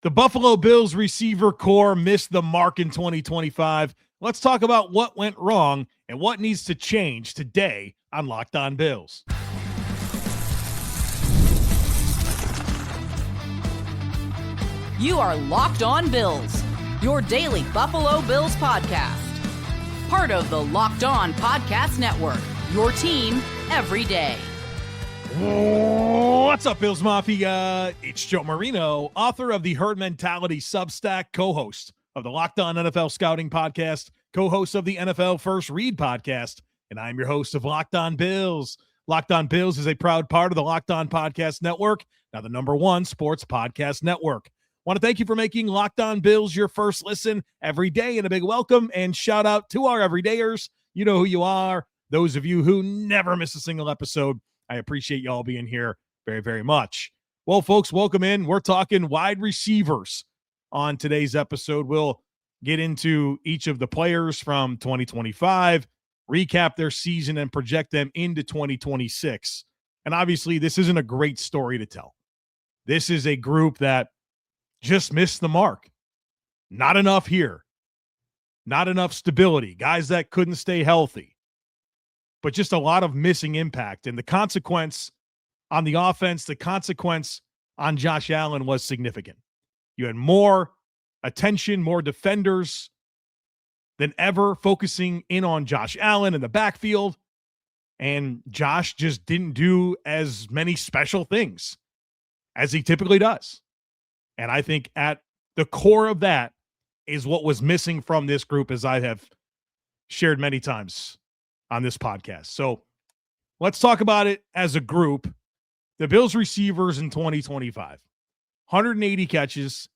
The Buffalo Bills receiver core missed the mark in 2025. Let's talk about what went wrong and what needs to change today on Locked On Bills. You are Locked On Bills, your daily Buffalo Bills podcast. Part of the Locked On Podcast Network, your team every day. What's up, Bills Mafia? It's Joe Marino, author of the Herd Mentality Substack, co-host of the Locked On NFL Scouting Podcast, co-host of the NFL First Read Podcast, and I'm your host of Locked On Bills. Locked On Bills is a proud part of the Locked On Podcast Network, now the #1 sports podcast network. Want to thank you for making Locked On Bills your first listen every day, and a big welcome and shout out to our everydayers. You know who you are. Those of you who never miss a single episode, I appreciate y'all being here very, very much. Well, folks, welcome in. We're talking wide receivers on today's episode. We'll get into each of the players from 2025, recap their season, and project them into 2026. And obviously, this isn't a great story to tell. This is a group that just missed the mark. Not enough here. Not enough stability. Guys that couldn't stay healthy. But just a lot of missing impact. And the consequence on the offense, the consequence on Josh Allen was significant. You had more attention, more defenders than ever focusing in on Josh Allen in the backfield. And Josh just didn't do as many special things as he typically does. And I think at the core of that is what was missing from this group, as I have shared many times on this podcast. So let's talk about it as a group. The Bills receivers in 2025, 180 catches,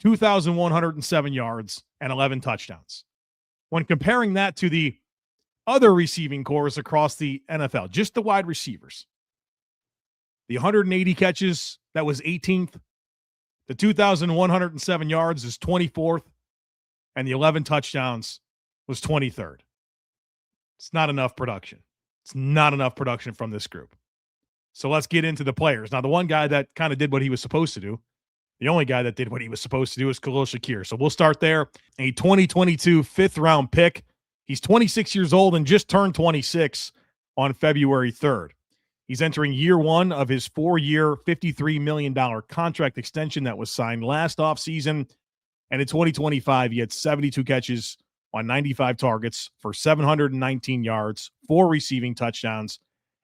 2,107 yards, and 11 touchdowns. When comparing that to the other receiving cores across the NFL, just the wide receivers, the 180 catches, that was 18th. The 2,107 yards is 24th. And the 11 touchdowns was 23rd. It's not enough production. It's not enough production from this group. So let's get into the players. Now, the one guy that kind of did what he was supposed to do, the only guy that did what he was supposed to do is Khalil Shakir. So we'll start there. A 2022 fifth-round pick. He's 26 years old and just turned 26 on February 3rd. He's entering year one of his 4-year, $53 million contract extension that was signed last offseason. And in 2025, he had 72 catches on 95 targets for 719 yards, 4 receiving touchdowns,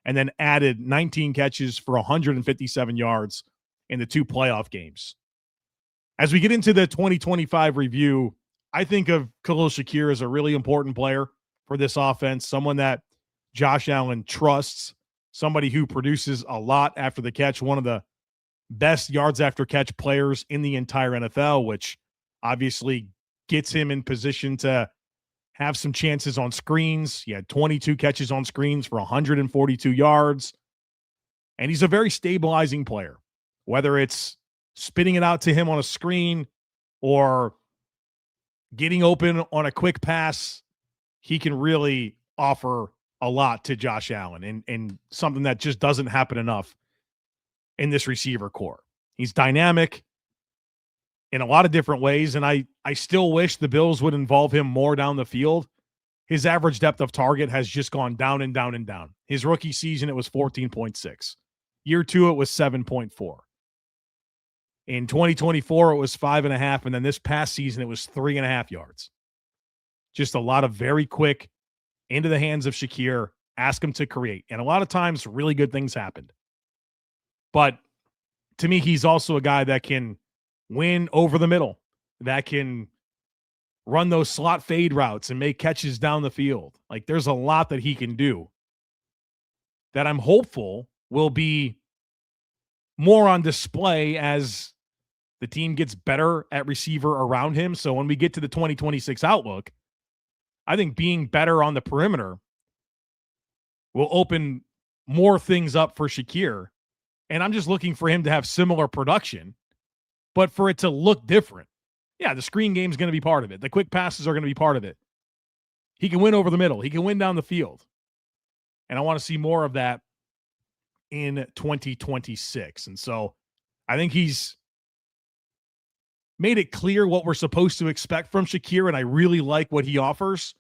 and then added 19 catches for 157 yards in the 2 playoff games. As we get into the 2025 review, I think of Khalil Shakir as a really important player for this offense, someone that Josh Allen trusts, somebody who produces a lot after the catch, one of the best yards after catch players in the entire NFL, which obviously gets him in position to have some chances on screens. He had 22 catches on screens for 142 yards. And he's a very stabilizing player, whether it's spitting it out to him on a screen or getting open on a quick pass. He can really offer a lot to Josh Allen and something that just doesn't happen enough in this receiver core. He's dynamic in a lot of different ways, and I still wish the Bills would involve him more down the field. His average depth of target has just gone down and down and down. His rookie season, it was 14.6. Year 2, it was 7.4. In 2024, it was 5.5, and then this past season, it was 3.5 yards. Just a lot of very quick, into the hands of Shakir, ask him to create. And a lot of times, really good things happened. But to me, he's also a guy that can win over the middle, that can run those slot fade routes and make catches down the field. Like, there's a lot that he can do that I'm hopeful will be more on display as the team gets better at receiver around him. So when we get to the 2026 outlook, I think being better on the perimeter will open more things up for Shakir. And I'm just looking for him to have similar production, but for it to look different. Yeah, the screen game is going to be part of it. The quick passes are going to be part of it. He can win over the middle. He can win down the field. And I want to see more of that in 2026. And so I think he's made it clear what we're supposed to expect from Shakir, and I really like what he offers.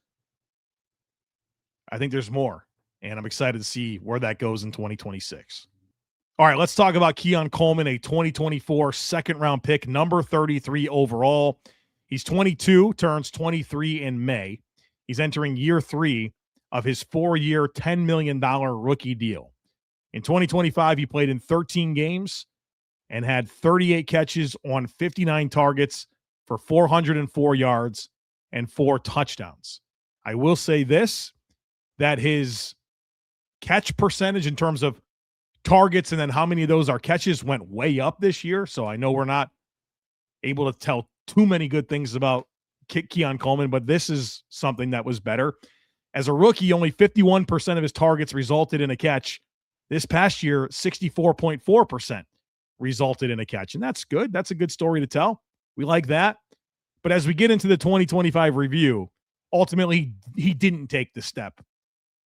I think there's more, and I'm excited to see where that goes in 2026. All right, let's talk about Keon Coleman, a 2024 second-round pick, number 33 overall. He's 22, turns 23 in May. He's entering year 3 of his 4-year, $10 million rookie deal. In 2025, he played in 13 games and had 38 catches on 59 targets for 404 yards and 4 touchdowns. I will say this, that his catch percentage in terms of targets and then how many of those are catches went way up this year. So I know we're not able to tell too many good things about Keon Coleman, but this is something that was better. As a rookie, only 51% of his targets resulted in a catch. This past year, 64.4% resulted in a catch. And that's good. That's a good story to tell. We like that. But as we get into the 2025 review, ultimately, he didn't take the step.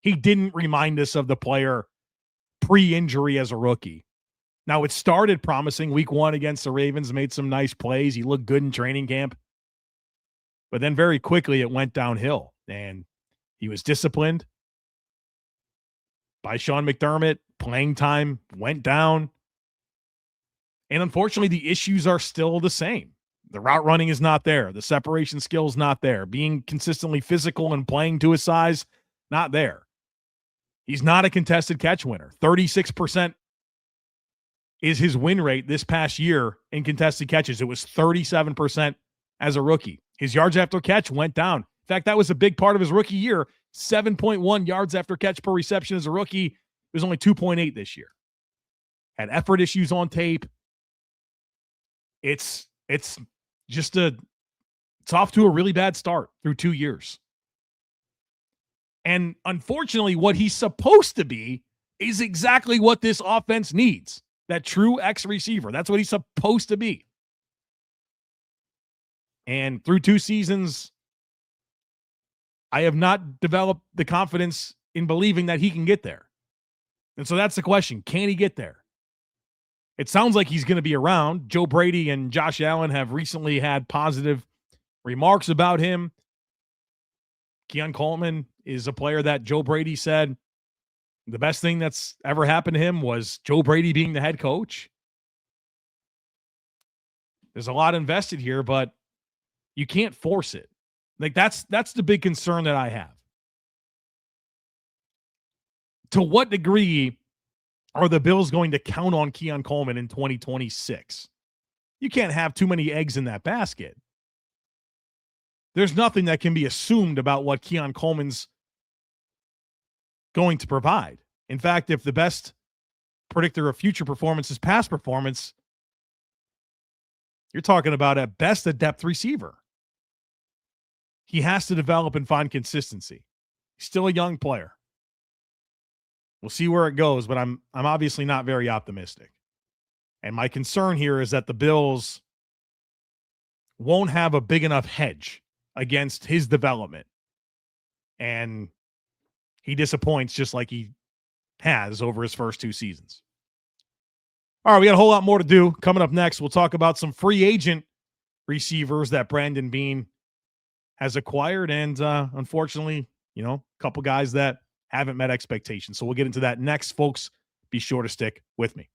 He didn't remind us of the player pre-injury as a rookie. Now, it started promising. Week 1 against the Ravens, made some nice plays. He looked good in training camp. But then very quickly it went downhill, and he was disciplined by Sean McDermott. Playing time went down. And unfortunately, the issues are still the same. The route running is not there. The separation skills not there. Being consistently physical and playing to his size, not there. He's not a contested catch winner. 36% is his win rate this past year in contested catches. It was 37% as a rookie. His yards after catch went down. In fact, that was a big part of his rookie year. 7.1 yards after catch per reception as a rookie. It was only 2.8 this year. Had effort issues on tape. It's off to a really bad start through 2 years. And unfortunately, what he's supposed to be is exactly what this offense needs. That true X receiver. That's what he's supposed to be. And through 2 seasons, I have not developed the confidence in believing that he can get there. And so that's the question. Can he get there? It sounds like he's going to be around. Joe Brady and Josh Allen have recently had positive remarks about him. Keon Coleman is a player that Joe Brady said the best thing that's ever happened to him was Joe Brady being the head coach. There's a lot invested here, but you can't force it. Like that's the big concern that I have. To what degree are the Bills going to count on Keon Coleman in 2026? You can't have too many eggs in that basket. There's nothing that can be assumed about what Keon Coleman's going to provide. In fact, if the best predictor of future performance is past performance, you're talking about at best a depth receiver. He has to develop and find consistency. He's still a young player. We'll see where it goes, but I'm obviously not very optimistic. And my concern here is that the Bills won't have a big enough hedge against his development. And he disappoints just like he has over his first 2 seasons. All right, we got a whole lot more to do. Coming up next, we'll talk about some free agent receivers that Brandon Beane has acquired. And unfortunately, a couple guys that haven't met expectations. So we'll get into that next, folks. Be sure to stick with me.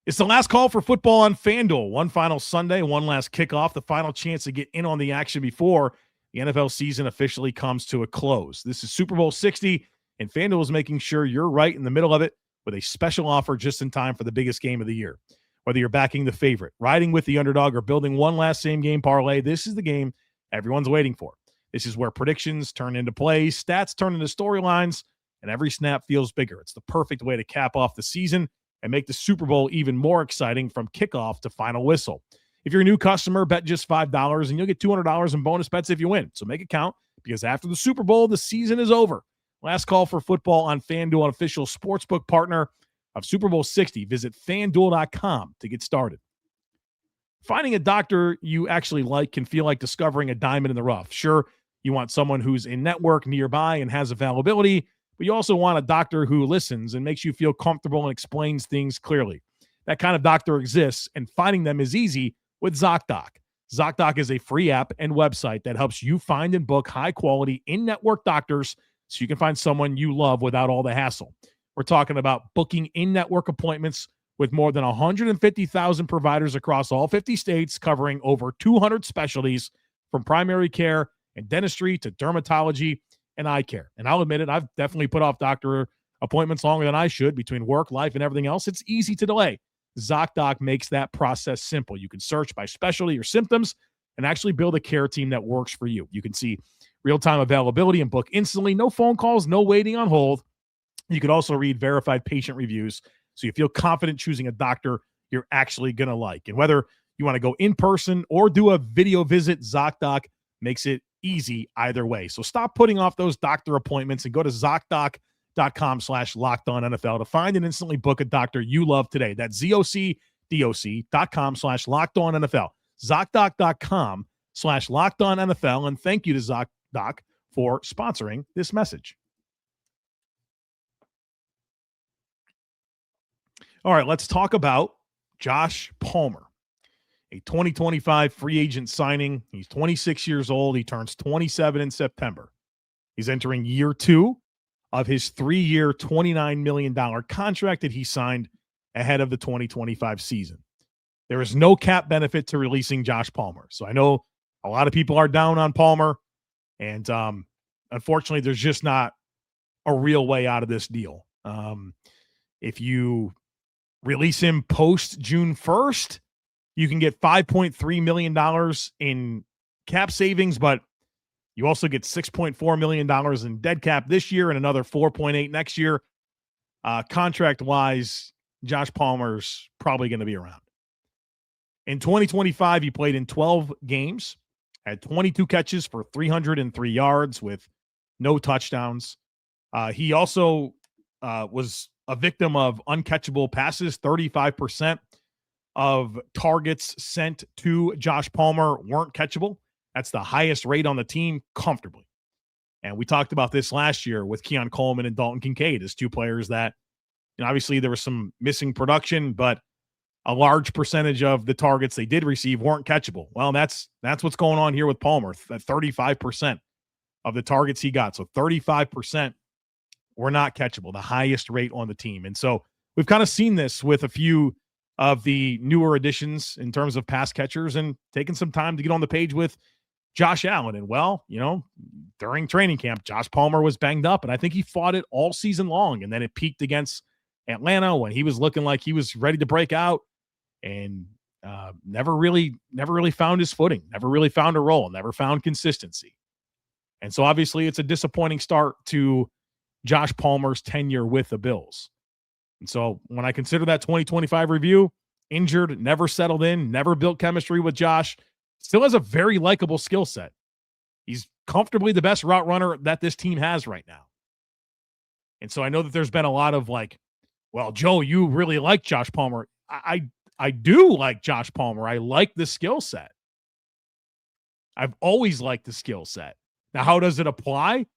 It's the last call for football on FanDuel. One final Sunday, one last kickoff, the final chance to get in on the action before the NFL season officially comes to a close. This is Super Bowl 60, and FanDuel is making sure you're right in the middle of it with a special offer just in time for the biggest game of the year. Whether you're backing the favorite, riding with the underdog, or building one last same-game parlay, this is the game everyone's waiting for. This is where predictions turn into plays, stats turn into storylines, and every snap feels bigger. It's the perfect way to cap off the season and make the Super Bowl even more exciting from kickoff to final whistle. If you're a new customer, bet just $5 and you'll get $200 in bonus bets if you win. So make it count, because after the Super Bowl, the season is over. Last call for football on FanDuel, an official sportsbook partner of Super Bowl 60. Visit FanDuel.com to get started. Finding a doctor you actually like can feel like discovering a diamond in the rough. Sure, you want someone who's in network nearby and has availability, but you also want a doctor who listens and makes you feel comfortable and explains things clearly. that kind of doctor exists, and finding them is easy with ZocDoc. ZocDoc is a free app and website that helps you find and book high-quality in-network doctors so you can find someone you love without all the hassle. We're talking about booking in-network appointments with more than 150,000 providers across all 50 states, covering over 200 specialties from primary care and dentistry to dermatology and eye care. And I'll admit it, I've definitely put off doctor appointments longer than I should between work, life, and everything else. It's easy to delay. ZocDoc makes that process simple. You can search by specialty or symptoms and actually build a care team that works for you. You can see real-time availability and book instantly. No phone calls, no waiting on hold. You can also read verified patient reviews so you feel confident choosing a doctor you're actually going to like. And whether you want to go in person or do a video visit, ZocDoc makes it easy either way. So stop putting off those doctor appointments and go to ZocDoc.com/LockedOnNFL to find and instantly book a doctor you love today. That's ZocDoc.com/LockedOnNFL. ZocDoc.com/LockedOnNFL. And thank you to ZocDoc for sponsoring this message. All right, let's talk about Josh Palmer, a 2025 free agent signing. He's 26 years old. He turns 27 in September. He's entering year 2 of his 3-year, $29 million contract that he signed ahead of the 2025 season. There is no cap benefit to releasing Josh Palmer. So I know a lot of people are down on Palmer, and unfortunately, there's just not a real way out of this deal. If you release him post June 1st, you can get $5.3 million in cap savings, but you also get $6.4 million in dead cap this year and another $4.8 next year. Contract-wise, Josh Palmer's probably going to be around. In 2025, he played in 12 games, had 22 catches for 303 yards with no touchdowns. He also was a victim of uncatchable passes. 35% of targets sent to Josh Palmer weren't catchable. That's the highest rate on the team comfortably. And we talked about this last year with Keon Coleman and Dalton Kincaid as two players that, obviously there was some missing production, but a large percentage of the targets they did receive weren't catchable. Well, that's what's going on here with Palmer. 35% of the targets he got. So 35% were not catchable, the highest rate on the team. And so we've kind of seen this with a few of the newer additions in terms of pass catchers and taking some time to get on the page with Josh Allen. And during training camp, Josh Palmer was banged up, and I think he fought it all season long. And then it peaked against Atlanta when he was looking like he was ready to break out, and never really found his footing, never really found a role, never found consistency. And so obviously it's a disappointing start to Josh Palmer's tenure with the Bills. And so when I consider that 2025 review, injured, never settled in, never built chemistry with Josh, still has a very likable skill set. He's comfortably the best route runner that this team has right now. And so I know that there's been a lot of well, Joe, you really like Josh Palmer. I do like Josh Palmer. I like the skill set. I've always liked the skill set. Now, how does it apply?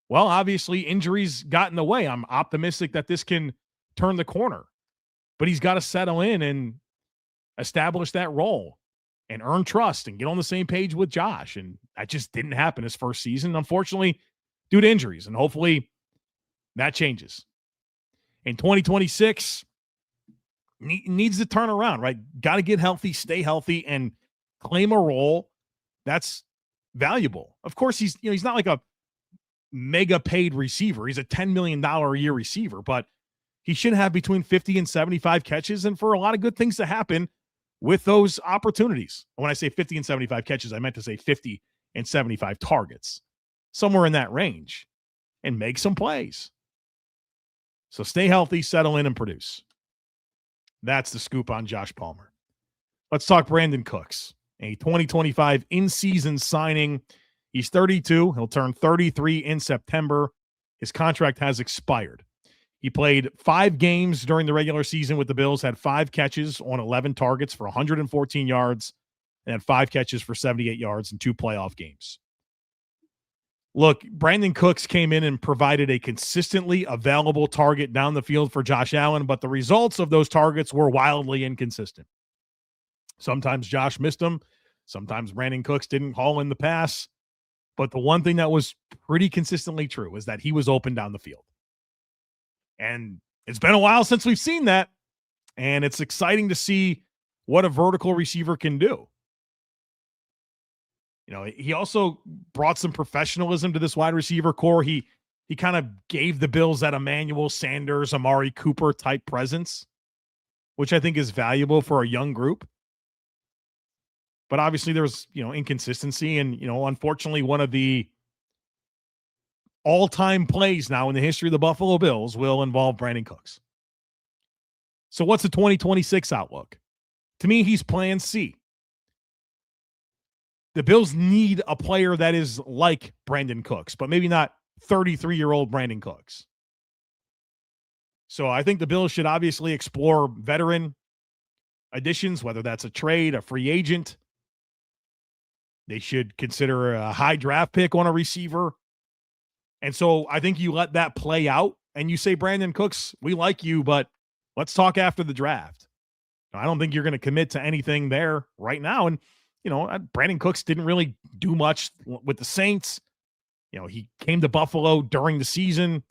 Well, obviously, injuries got in the way. I'm optimistic that this can turn the corner. But he's got to settle in and establish that role and earn trust and get on the same page with Josh. And that just didn't happen his first season, unfortunately, due to injuries. And hopefully that changes. In 2026, needs to turn around, right? Got to get healthy, stay healthy, and claim a role that's valuable. Of course, he's not like a mega paid receiver. He's a $10 million a year receiver, but he should have between 50 and 75 catches, and for a lot of good things to happen with those opportunities. When I say 50 and 75 catches, I meant to say 50 and 75 targets, somewhere in that range, and make some plays. So stay healthy, settle in, and produce. That's the scoop on Josh Palmer. Let's talk Brandon Cooks, a 2025 in-season signing. He's 32. He'll turn 33 in September. His contract has expired. He played 5 games during the regular season with the Bills, had 5 catches on 11 targets for 114 yards, and had 5 catches for 78 yards in 2 playoff games. Look, Brandon Cooks came in and provided a consistently available target down the field for Josh Allen, but the results of those targets were wildly inconsistent. Sometimes Josh missed them. Sometimes Brandon Cooks didn't haul in the pass. But the one thing that was pretty consistently true is that he was open down the field. And it's been a while since we've seen that. And it's exciting to see what a vertical receiver can do. You know, he also brought some professionalism to this wide receiver core. He kind of gave the Bills that Emmanuel Sanders, Amari Cooper type presence, which I think is valuable for a young group. But obviously there's, inconsistency. And, unfortunately, one of the all-time plays now in the history of the Buffalo Bills will involve Brandon Cooks. So what's the 2026 outlook? To me, he's plan C. The Bills need a player that is like Brandon Cooks, but maybe not 33-year-old Brandon Cooks. So I think the Bills should obviously explore veteran additions, whether that's a trade, a free agent. They should consider a high draft pick on a receiver. And so I think you let that play out and you say, Brandon Cooks, we like you, but let's talk after the draft. I don't think you're going to commit to anything there right now. And, Brandon Cooks didn't really do much with the Saints. He came to Buffalo during the season.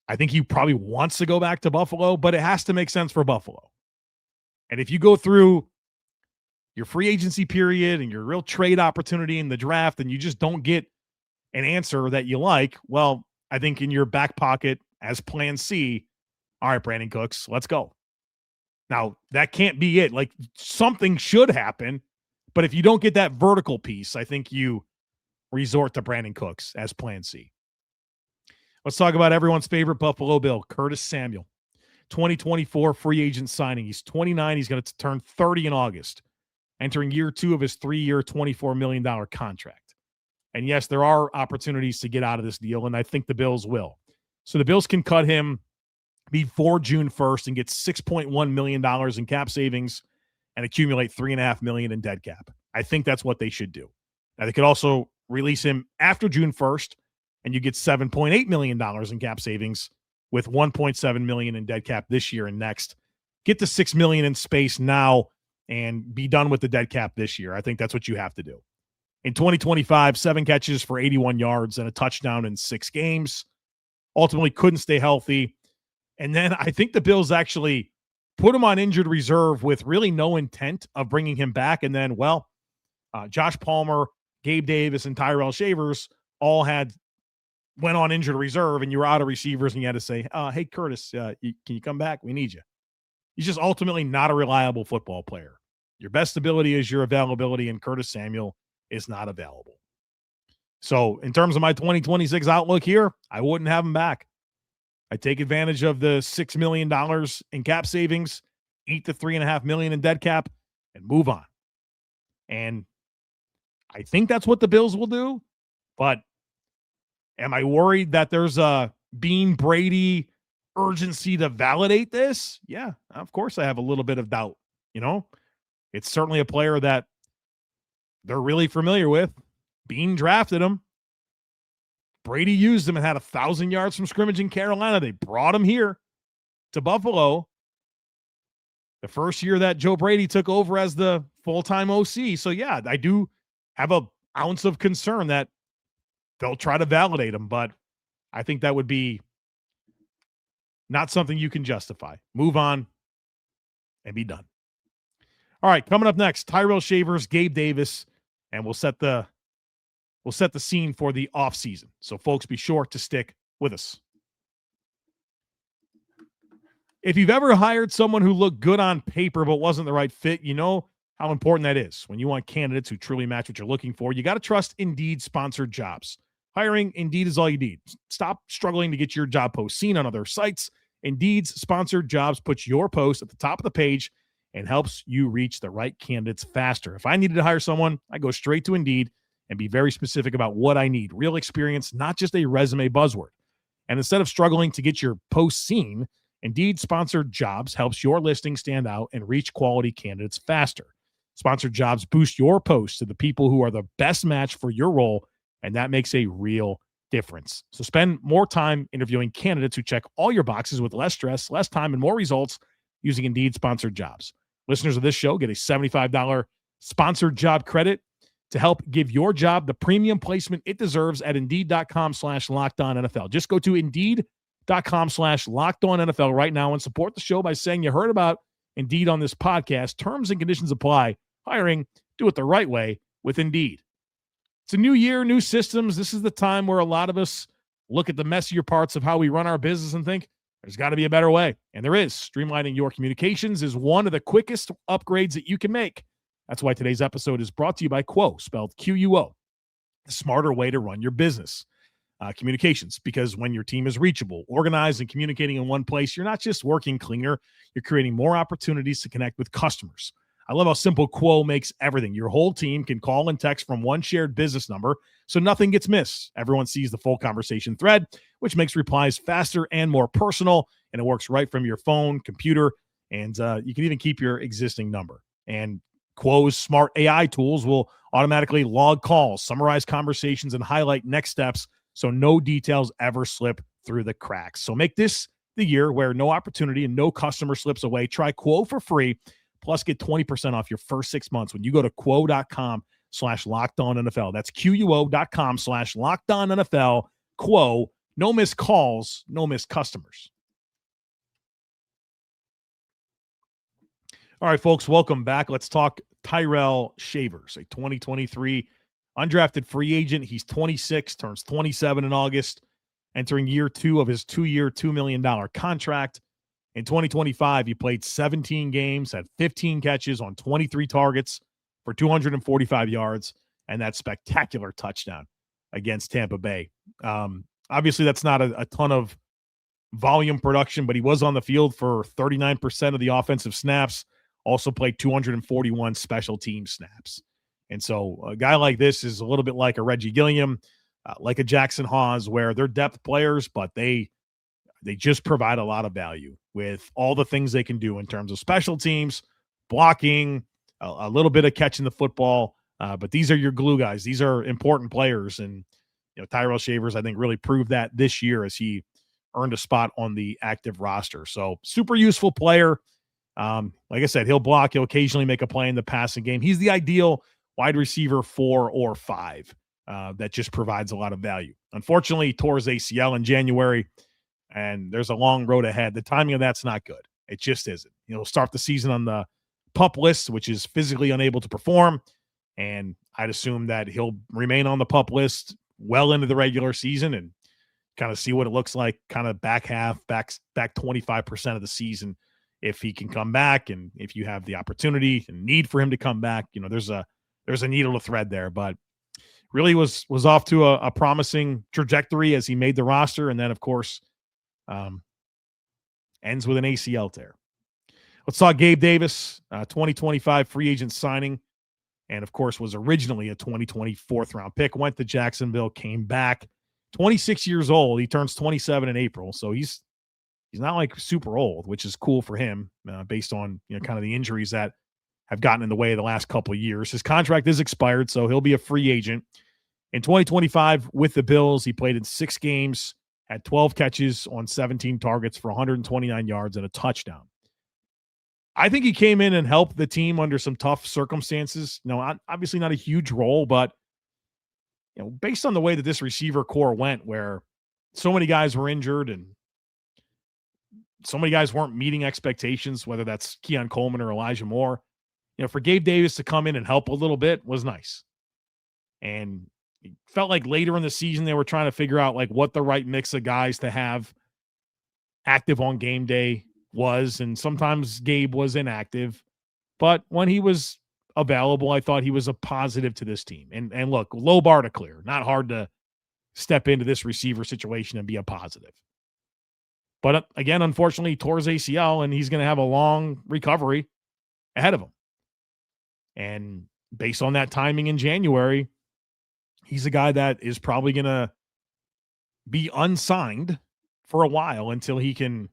I think he probably wants to go back to Buffalo, but it has to make sense for Buffalo. And if you go through your free agency period and your real trade opportunity in the draft and you just don't get an answer that you like, well, I think in your back pocket as plan C, all right, Brandon Cooks, let's go. Now, that can't be it. Like, something should happen, but if you don't get that vertical piece, I think you resort to Brandon Cooks as plan C. Let's talk about everyone's favorite Buffalo Bill, Curtis Samuel. 2024 free agent signing. He's 29. He's going to turn 30 in August, entering year 2 of his 3-year, $24 million contract. And yes, there are opportunities to get out of this deal, and I think the Bills will. So the Bills can cut him before June 1st and get $6.1 million in cap savings and accumulate $3.5 million in dead cap. I think that's what they should do. Now, they could also release him after June 1st, and you get $7.8 million in cap savings with $1.7 million in dead cap this year and next. Get the $6 million in space now and be done with the dead cap this year. I think that's what you have to do. In 2025, 7 catches for 81 yards and a touchdown in 6 games. Ultimately couldn't stay healthy. And then I think the Bills actually put him on injured reserve with really no intent of bringing him back. And then, Josh Palmer, Gabe Davis, and Tyrell Shavers all went on injured reserve, and you were out of receivers, and you had to say, hey, Curtis, can you come back? We need you. He's just ultimately not a reliable football player. Your best ability is your availability, and Curtis Samuel is not available. So in terms of my 2026 outlook here, I wouldn't have him back. I take advantage of the $6 million in cap savings, eat the $3.5 million in dead cap, and move on. And I think that's what the Bills will do. But am I worried that there's a Bean Brady urgency to validate this? Yeah, of course I have a little bit of doubt. It's certainly a player that they're really familiar with. Bean drafted him. Brady used him and had 1,000 yards from scrimmage in Carolina. They brought him here to Buffalo the first year that Joe Brady took over as the full-time OC. So, yeah, I do have an ounce of concern that they'll try to validate him, but I think that would be not something you can justify. Move on and be done. All right, coming up next, Tyrell Shavers, Gabe Davis, and we'll set the scene for the offseason. So, folks, be sure to stick with us. If you've ever hired someone who looked good on paper but wasn't the right fit, you know how important that is. When you want candidates who truly match what you're looking for, you got to trust Indeed sponsored jobs. Hiring Indeed is all you need. Stop struggling to get your job post seen on other sites. Indeed's sponsored jobs puts your post at the top of the page and helps you reach the right candidates faster. If I needed to hire someone, I go straight to Indeed and be very specific about what I need. Real experience, not just a resume buzzword. And instead of struggling to get your post seen, Indeed sponsored jobs helps your listing stand out and reach quality candidates faster. Sponsored jobs boost your posts to the people who are the best match for your role and that makes a real difference. So spend more time interviewing candidates who check all your boxes with less stress, less time, and more results using Indeed sponsored jobs. Listeners of this show get a $75 sponsored job credit to help give your job the premium placement it deserves at Indeed.com/LockedOnNFL. Just go to Indeed.com/LockedOnNFL right now and support the show by saying you heard about Indeed on this podcast. Terms and conditions apply. Hiring, do it the right way with Indeed. It's a new year, new systems. This is the time where a lot of us look at the messier parts of how we run our business and think there's got to be a better way. And there is. Streamlining your communications is one of the quickest upgrades that you can make. That's why today's episode is brought to you by Quo, spelled Quo, the smarter way to run your business. Communications, because when your team is reachable, organized, and communicating in one place, you're not just working cleaner, you're creating more opportunities to connect with customers. I love how simple Quo makes everything. Your whole team can call and text from one shared business number, so nothing gets missed. Everyone sees the full conversation thread, which makes replies faster and more personal, and it works right from your phone, computer, and you can even keep your existing number. And Quo's smart AI tools will automatically log calls, summarize conversations, and highlight next steps, so no details ever slip through the cracks. So make this the year where no opportunity and no customer slips away. Try Quo for free. Plus, get 20% off your first 6 months when you go to quo.com/LockedOnNFL. That's QUO.com/LockedOnNFL. Quo, no missed calls, no missed customers. All right, folks, welcome back. Let's talk Tyrell Shavers, a 2023 undrafted free agent. He's 26, turns 27 in August, entering year 2 of his 2-year, $2 million contract. In 2025, he played 17 games, had 15 catches on 23 targets for 245 yards, and that spectacular touchdown against Tampa Bay. Obviously, that's not a ton of volume production, but he was on the field for 39% of the offensive snaps, also played 241 special team snaps. And so a guy like this is a little bit like a Reggie Gilliam, like a Jackson Hawes, where they're depth players, but they just provide a lot of value with all the things they can do in terms of special teams, blocking, a little bit of catching the football. But these are your glue guys. These are important players. And, Tyrell Shavers, I think, really proved that this year as he earned a spot on the active roster. So super useful player. Like I said, he'll block. He'll occasionally make a play in the passing game. He's the ideal wide receiver 4 or 5 that just provides a lot of value. Unfortunately, he tore his ACL in January, and there's a long road ahead. The timing of that's not good. It just isn't. He'll start the season on the PUP list, which is physically unable to perform, and I'd assume that he'll remain on the PUP list well into the regular season and kind of see what it looks like kind of back 25% of the season if he can come back, and if you have the opportunity and need for him to come back. There's a needle to thread there, but really was off to a promising trajectory as he made the roster, and then, of course, ends with an ACL tear. Let's talk Gabe Davis, 2025 free agent signing, and of course was originally a 2020 4th-round pick, went to Jacksonville, came back, 26 years old. He turns 27 in April, so he's not like super old, which is cool for him based on kind of the injuries that have gotten in the way of the last couple of years. His contract is expired, so he'll be a free agent. In 2025 with the Bills, he played in 6 games, had 12 catches on 17 targets for 129 yards and a touchdown. I think he came in and helped the team under some tough circumstances. Obviously not a huge role, but based on the way that this receiver core went, where so many guys were injured and so many guys weren't meeting expectations, whether that's Keon Coleman or Elijah Moore, for Gabe Davis to come in and help a little bit was nice. And it felt like later in the season, they were trying to figure out what the right mix of guys to have active on game day was. And sometimes Gabe was inactive, but when he was available, I thought he was a positive to this team. And look, low bar to clear, not hard to step into this receiver situation and be a positive. But again, unfortunately, he tore his ACL, and he's going to have a long recovery ahead of him. And based on that timing in January, he's a guy that is probably going to be unsigned for a while until he can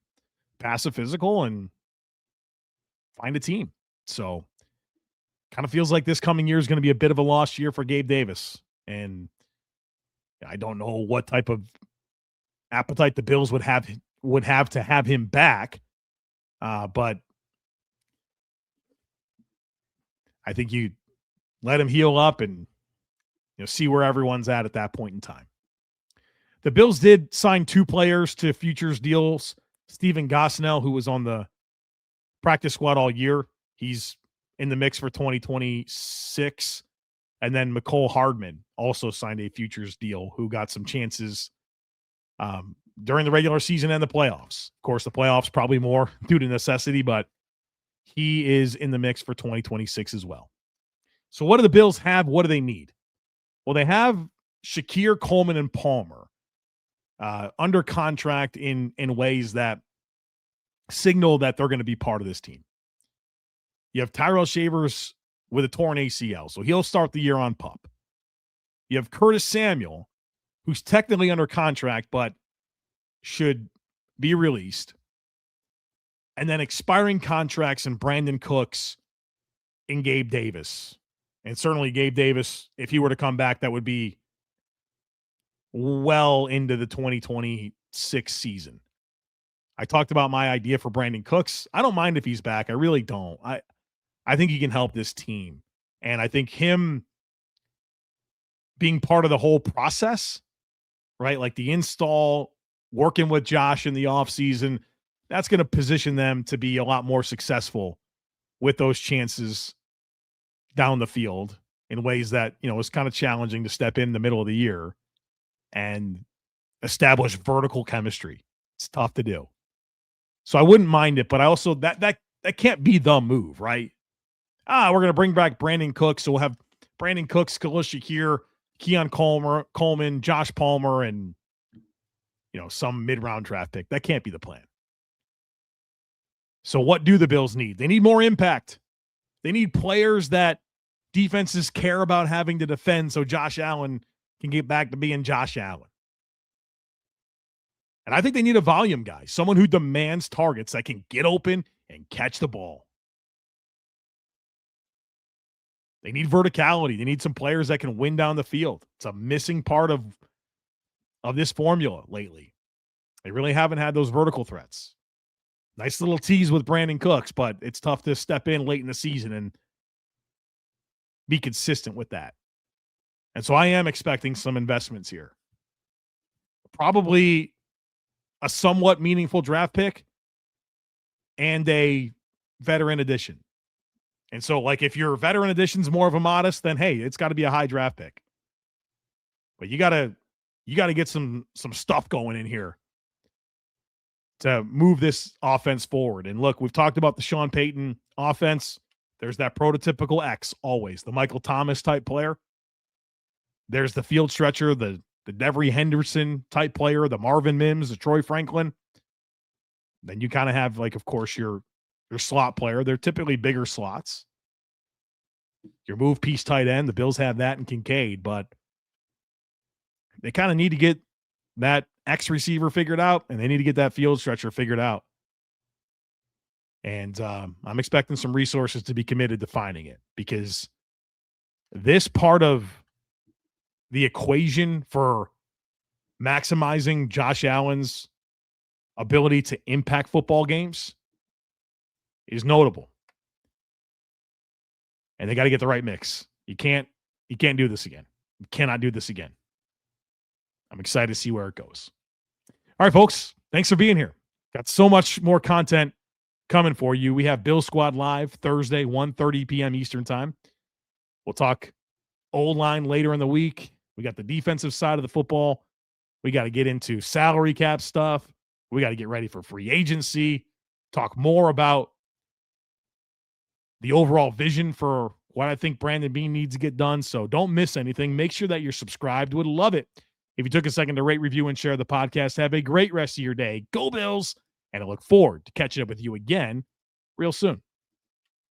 pass a physical and find a team. So kind of feels like this coming year is going to be a bit of a lost year for Gabe Davis. And I don't know what type of appetite the Bills would have to have him back, but I think you let him heal up and see where everyone's at that point in time. The Bills did sign 2 players to futures deals. Steven Gosnell, who was on the practice squad all year, he's in the mix for 2026. And then McCole Hardman also signed a futures deal, who got some chances during the regular season and the playoffs. Of course, the playoffs probably more due to necessity, but he is in the mix for 2026 as well. So what do the Bills have? What do they need? Well, they have Shakir, Coleman, and Palmer under contract in ways that signal that they're going to be part of this team. You have Tyrell Shavers with a torn ACL, so he'll start the year on PUP. You have Curtis Samuel, who's technically under contract, but should be released. And then expiring contracts in Brandon Cooks and Gabe Davis. And certainly Gabe Davis, if he were to come back, that would be well into the 2026 season. I talked about my idea for Brandon Cooks. I don't mind if he's back. I really don't. I think he can help this team. And I think him being part of the whole process, right? Like the install, working with Josh in the offseason, that's going to position them to be a lot more successful with those chances down the field in ways that, it's kind of challenging to step in the middle of the year and establish vertical chemistry. It's tough to do. So I wouldn't mind it, but I also, that can't be the move, right? We're going to bring back Brandon Cooks. So we'll have Brandon Cooks, Khalil Shakir, Keon Coleman, Josh Palmer, and, some mid-round draft pick. That can't be the plan. So what do the Bills need? They need more impact. They need players that defenses care about having to defend so Josh Allen can get back to being Josh Allen. And I think they need a volume guy, someone who demands targets that can get open and catch the ball. They need verticality. They need some players that can win down the field. It's a missing part of this formula lately. They really haven't had those vertical threats. Nice little tease with Brandon Cooks, but it's tough to step in late in the season and be consistent with that. And so I am expecting some investments here. Probably a somewhat meaningful draft pick and a veteran addition. And so, like, if your veteran addition's more of a modest, then hey, it's got to be a high draft pick. But you gotta get some stuff going in here to move this offense forward. And look, we've talked about the Sean Payton offense. There's that prototypical X always, the Michael Thomas type player. There's the field stretcher, the Devery Henderson type player, the Marvin Mims, the Troy Franklin. Then you kind of have, like, of course, your slot player. They're typically bigger slots. Your move piece tight end, the Bills have that in Kincaid, but they kind of need to get that X receiver figured out, and they need to get that field stretcher figured out. And I'm expecting some resources to be committed to finding it, because this part of the equation for maximizing Josh Allen's ability to impact football games is notable. And they got to get the right mix. You can't do this again. You cannot do this again. I'm excited to see where it goes. All right, folks, thanks for being here. Got so much more content coming for you. We have Bill Squad Live Thursday, 1:30 p.m. Eastern Time. We'll talk O-line later in the week. We got the defensive side of the football. We got to get into salary cap stuff. We got to get ready for free agency. Talk more about the overall vision for what I think Brandon Beane needs to get done. So don't miss anything. Make sure that you're subscribed. Would love it if you took a second to rate, review, and share the podcast. Have a great rest of your day. Go Bills. And I look forward to catching up with you again real soon.